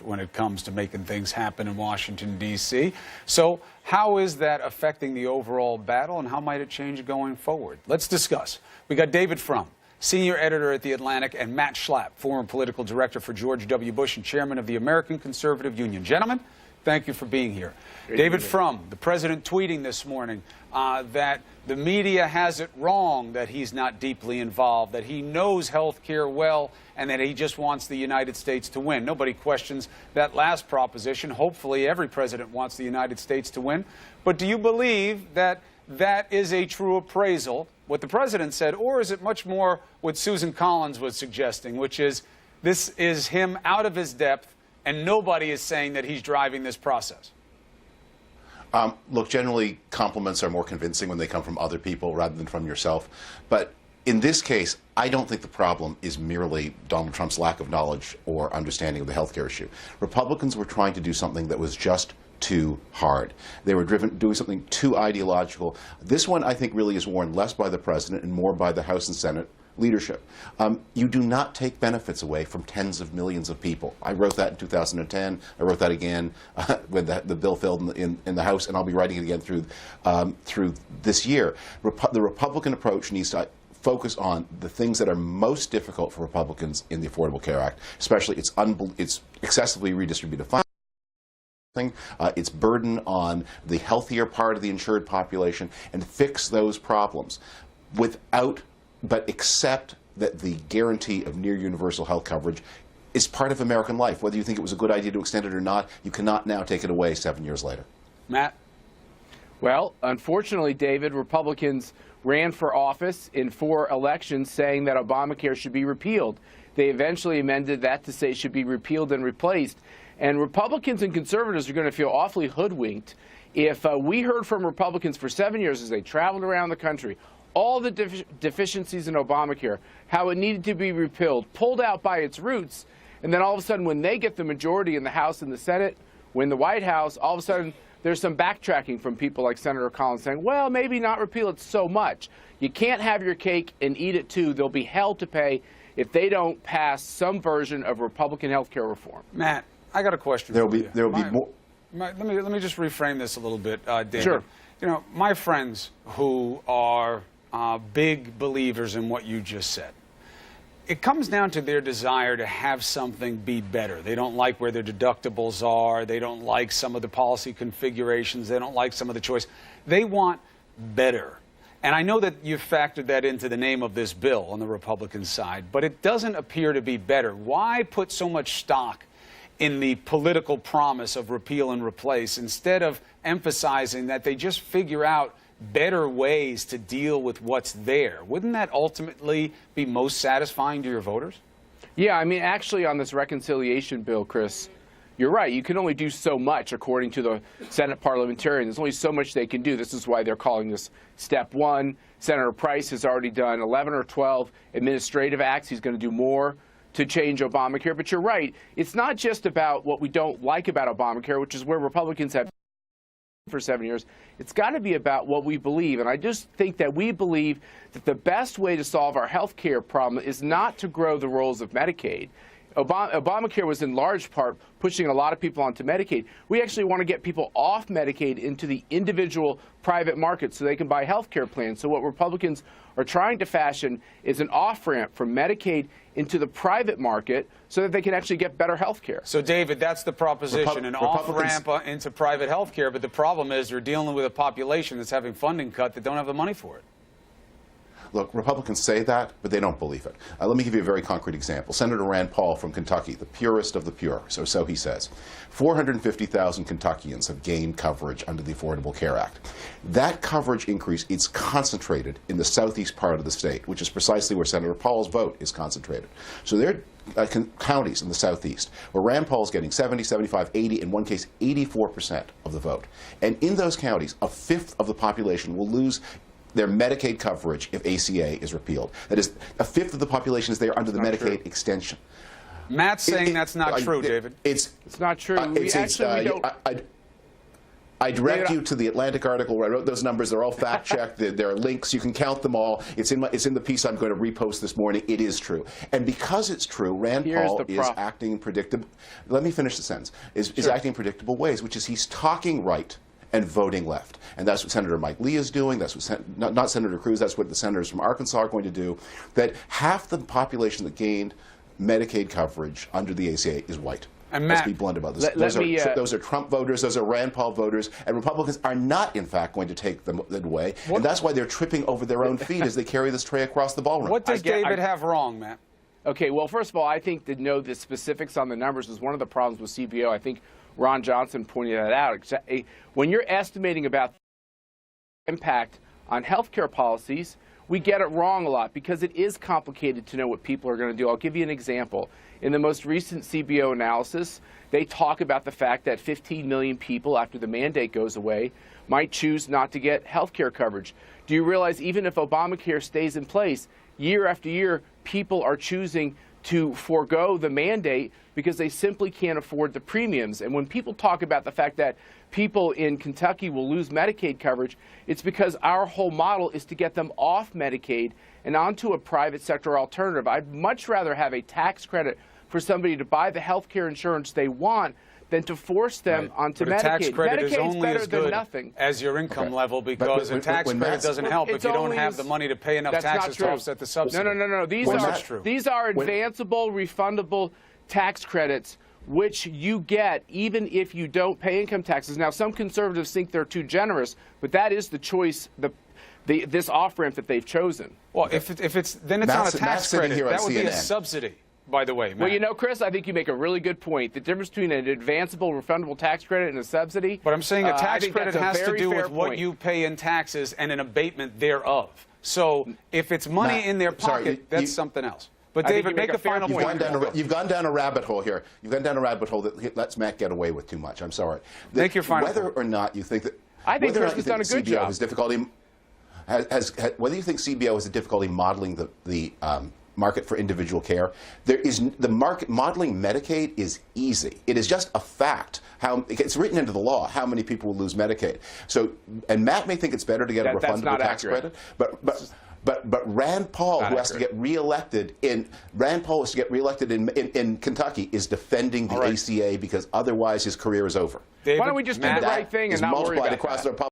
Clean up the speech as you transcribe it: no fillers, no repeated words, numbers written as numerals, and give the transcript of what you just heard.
much when it comes to making things happen in Washington, D.C. So how is that affecting the overall battle, and how might it change going forward? Let's discuss. We got David Frum, senior editor at The Atlantic, and Matt Schlapp, former political director for George W. Bush and chairman of the American Conservative Union. Gentlemen, thank you for being here. David Frum, the president tweeting this morning that the media has it wrong, that he's not deeply involved, that he knows health care well, and that he just wants the United States to win. Nobody questions that last proposition. Hopefully every president wants the United States to win. But do you believe that that is a true appraisal, what the president said, or is it much more what Susan Collins was suggesting, which is this is him out of his depth, and nobody is saying that he's driving this process? Look, generally, compliments are more convincing when they come from other people rather than from yourself. But in this case, I don't think the problem is merely Donald Trump's lack of knowledge or understanding of the health care issue. Republicans were trying to do something that was just too hard. They were doing something too ideological. This one, I think, really is worn less by the president and more by the House and Senate leadership. You do not take benefits away from tens of millions of people. I wrote that in 2010. I wrote that again when the bill failed in the House, and I'll be writing it again through this year. The Republican approach needs to focus on the things that are most difficult for Republicans in the Affordable Care Act, especially its excessively redistributive funding, its burden on the healthier part of the insured population, and fix those problems but accept that the guarantee of near universal health coverage is part of American life. Whether you think it was a good idea to extend it or not, you cannot now take it away 7 years later. Matt? Well, unfortunately, David, Republicans ran for office in 4 elections saying that Obamacare should be repealed. They eventually amended that to say it should be repealed and replaced. And Republicans and conservatives are going to feel awfully hoodwinked if we heard from Republicans for 7 years as they traveled around the country all the deficiencies in Obamacare, how it needed to be repealed, pulled out by its roots, and then all of a sudden when they get the majority in the House and the Senate, when the White House, all of a sudden there's some backtracking from people like Senator Collins saying, well, maybe not repeal it so much. You can't have your cake and eat it too. They'll be hell to pay if they don't pass some version of Republican health care reform. Matt, I got a question for you. There will be more. Let me just reframe this a little bit, David. Sure. You know, my friends who are big believers in what you just said, it comes down to their desire to have something be better. They don't like where their deductibles are. They don't like some of the policy configurations. They don't like some of the choice. They want better. And I know that you've factored that into the name of this bill on the Republican side, but it doesn't appear to be better. Why put so much stock in the political promise of repeal and replace instead of emphasizing that they just figure out better ways to deal with what's there? Wouldn't that ultimately be most satisfying to your voters? Yeah, I mean, actually on this reconciliation bill, Chris, you're right. You can only do so much according to the Senate parliamentarian. There's only so much they can do. This is why they're calling this step 1. Senator Price has already done 11 or 12 administrative acts. He's going to do more to change Obamacare. But you're right. It's not just about what we don't like about Obamacare, which is where Republicans have for 7 years. It's got to be about what we believe. And I just think that we believe that the best way to solve our health care problem is not to grow the rolls of Medicaid. Obamacare was in large part pushing a lot of people onto Medicaid. We actually want to get people off Medicaid into the individual private market so they can buy health care plans. So what Republicans are trying to fashion is an off-ramp from Medicaid into the private market so that they can actually get better health care. So, David, that's the proposition, an off-ramp into private health care. But the problem is they're dealing with a population that's having funding cut that don't have the money for it. Look, Republicans say that, but they don't believe it. Let me give you a very concrete example. Senator Rand Paul from Kentucky, the purest of the pure, so he says, 450,000 Kentuckians have gained coverage under the Affordable Care Act. That coverage increase is concentrated in the southeast part of the state, which is precisely where Senator Paul's vote is concentrated. So there are counties in the southeast where Rand Paul's getting 70, 75, 80, in one case 84% of the vote. And in those counties, a fifth of the population will lose their Medicaid coverage if ACA is repealed. That is, a fifth of the population is there under the Medicaid extension. Matt's saying that's not true, David. It's not true. I direct you to the Atlantic article where I wrote those numbers. They're all fact-checked. There are links. You can count them all. It's in the piece I'm going to repost this morning. It is true. And because it's true, Rand Paul is acting in predictable... Let me finish the sentence. Is acting in predictable ways, which is he's talking right and voting left. And that's what Senator Mike Lee is doing. That's what not Senator Cruz. That's what the senators from Arkansas are going to do. That half the population that gained Medicaid coverage under the ACA is white. And Matt, let's be blunt about this. Those are Trump voters, those are Rand Paul voters, and Republicans are not, in fact, going to take them away. And that's why they're tripping over their own feet as they carry this tray across the ballroom. What does David have wrong, Matt? Okay, well, first of all, I think to know the specifics on the numbers is one of the problems with CBO. I think Ron Johnson pointed that out. When you're estimating about the impact on health care policies, we get it wrong a lot because it is complicated to know what people are going to do. I'll give you an example. In the most recent CBO analysis, they talk about the fact that 15 million people, after the mandate goes away, might choose not to get health care coverage. Do you realize even if Obamacare stays in place, year after year, people are choosing to forego the mandate because they simply can't afford the premiums? And when people talk about the fact that people in Kentucky will lose Medicaid coverage, it's because our whole model is to get them off Medicaid and onto a private sector alternative. I'd much rather have a tax credit for somebody to buy the health care insurance they want than to force them onto Medicaid. A tax credit is only better as than good nothing. as your income level, because a tax credit doesn't help if you don't have the money to pay enough taxes to offset the subsidy. No. These are advanceable, refundable tax credits which you get even if you don't pay income taxes. Now, some conservatives think they're too generous, but that is the choice, this off-ramp that they've chosen. Well, if it's then it's not a tax credit. That would be a subsidy, by the way, Matt. Well, you know, Chris, I think you make a really good point. The difference between an advanceable, refundable tax credit and a subsidy. But I'm saying a tax credit has to do with what you pay in taxes and an abatement thereof. So if it's money in their pocket, that's something else. But David, make a final point. You've gone down a rabbit hole here. You've gone down a rabbit hole that lets Matt get away with too much. I'm sorry. Make your final point. Whether or not you think that... I think Chris has done a good job. Whether you think CBO has a difficulty modeling the market for individual care, the market modeling Medicaid is easy. It is just a fact. It's written into the law how many people will lose Medicaid. So, and Matt may think it's better to get a refundable tax credit, but Rand Paul, who has to get reelected in Kentucky, is defending the ACA because otherwise his career is over. Why don't we just do the right thing and not worry about that?